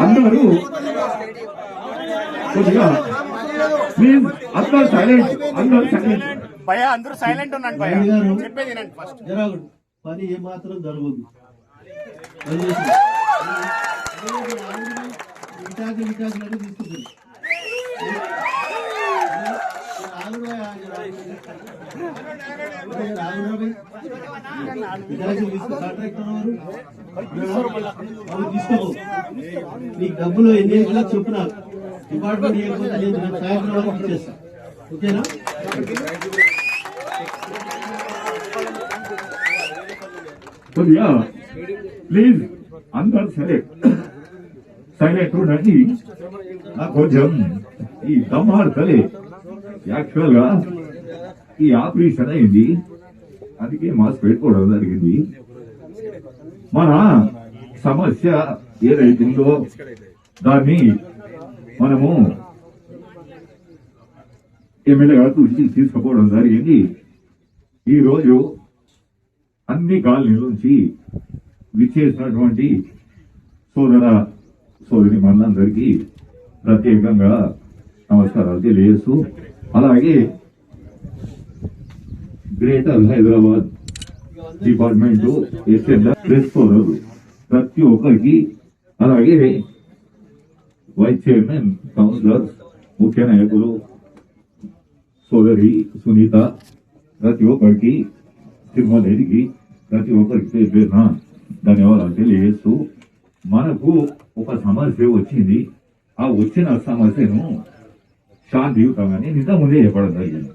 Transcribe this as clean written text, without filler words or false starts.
అందరూ కొద్దిగా ప్లీజ్ అందరూ సైలెంట్, అందరూ సైలెంట్. భయ అందరూ సైలెంట్ ఉన్నాను భయ, చెప్పేది ఫస్ట్ పని ఏమాత్రం జరగదు. విటాకులు తీసుకుంటుంది. నీకు డబ్బులు ఎన్ని చెప్పు, నాకు డిపార్ట్మెంట్ ఇవ్వకపోతే నేను సాయంత్రం వరకు ఇచ్చేస్తాను. ఓకేనా? కొద్దిగా ప్లీజ్ అందరు సైలెంట్ ఉండండి. నాకు కొంచెం ఈ దమ్మాడుతలే. యాక్చువల్ గా ఈ ఆపరేషన్ అయింది, అందుకే మాస్క్ పెట్టుకోవడం జరిగింది. మన సమస్య ఏదైతుందో దాన్ని మనము ఎమ్మెల్యే గారు దృష్టికి తీసుకుపోవడం జరిగింది. ఈ రోజు అన్ని కాలనీల నుంచి విచ్చేసినటువంటి సోదర సోదరి మనందరికీ ప్రత్యేకంగా నమస్కారాలు తెలియజేస్తూ, అలాగే గ్రేటర్ హైదరాబాద్ డిపార్ట్మెంట్ ప్రెస్ సోదరులు ప్రతి ఒక్కరికి, అలాగే వైస్ చైర్మన్, కౌన్సిలర్స్, ముఖ్య నాయకులు సోదరి సునీత, ప్రతి ఒక్కరికి, తిరుమలకి ప్రతి ఒక్కరికి పేరున ధన్యవాదాలు తెలియజేస్తూ, మనకు ఒక సమస్య వచ్చింది. ఆ వచ్చిన సమస్యను శాంతియుతంగానే ఇంత ముందే చెప్పడం జరిగింది.